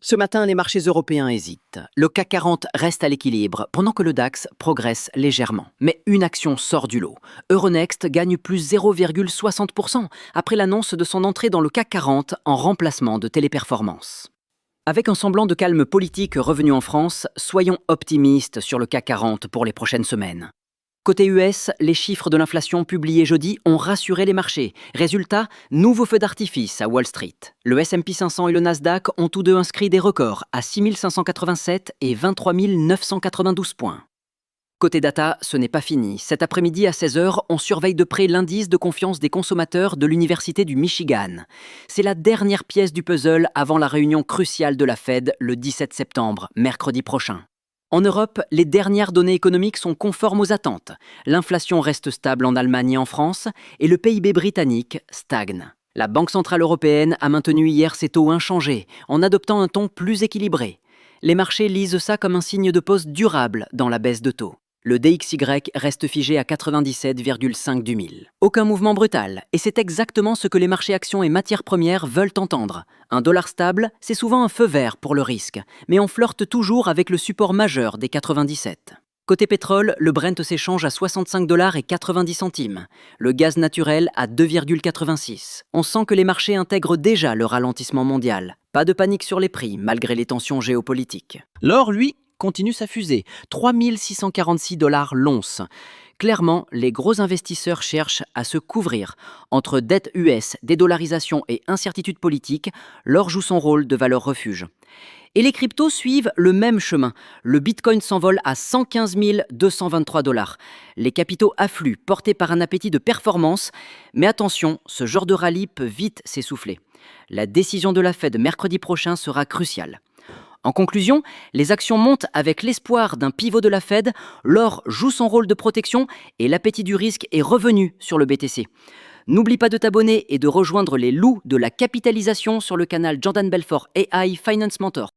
Ce matin, les marchés européens hésitent. Le CAC 40 reste à l'équilibre, pendant que le DAX progresse légèrement. Mais une action sort du lot. Euronext gagne plus 0,60% après l'annonce de son entrée dans le CAC 40 en remplacement de Téléperformance. Avec un semblant de calme politique revenu en France, soyons optimistes sur le CAC 40 pour les prochaines semaines. Côté US, les chiffres de l'inflation publiés jeudi ont rassuré les marchés. Résultat, nouveau feu d'artifice à Wall Street. Le S&P 500 et le Nasdaq ont tous deux inscrit des records à 6 587 et 23 992 points. Côté data, ce n'est pas fini. Cet après-midi à 16 h, on surveille de près l'indice de confiance des consommateurs de l'Université du Michigan. C'est la dernière pièce du puzzle avant la réunion cruciale de la Fed le 17 septembre, mercredi prochain. En Europe, les dernières données économiques sont conformes aux attentes. L'inflation reste stable en Allemagne et en France, et le PIB britannique stagne. La Banque centrale européenne a maintenu hier ses taux inchangés, en adoptant un ton plus équilibré. Les marchés lisent ça comme un signe de pause durable dans la baisse de taux. Le DXY reste figé à 97,5 du 1000. Aucun mouvement brutal, et c'est exactement ce que les marchés actions et matières premières veulent entendre. Un dollar stable, c'est souvent un feu vert pour le risque, mais on flirte toujours avec le support majeur des 97. Côté pétrole, le Brent s'échange à 65,90 $. Le gaz naturel à 2,86. On sent que les marchés intègrent déjà le ralentissement mondial. Pas de panique sur les prix, malgré les tensions géopolitiques. L'or, lui, continue sa fusée, 3 646 $ l'once. Clairement, les gros investisseurs cherchent à se couvrir. Entre dette US, dédollarisation et incertitude politique, l'or joue son rôle de valeur refuge. Et les cryptos suivent le même chemin. Le Bitcoin s'envole à 115 223 $. Les capitaux affluent, portés par un appétit de performance. Mais attention, ce genre de rallye peut vite s'essouffler. La décision de la Fed mercredi prochain sera cruciale. En conclusion, les actions montent avec l'espoir d'un pivot de la Fed, l'or joue son rôle de protection et l'appétit du risque est revenu sur le BTC. N'oublie pas de t'abonner et de rejoindre les loups de la capitalisation sur le canal Jordan Belfort AI Finance Mentor.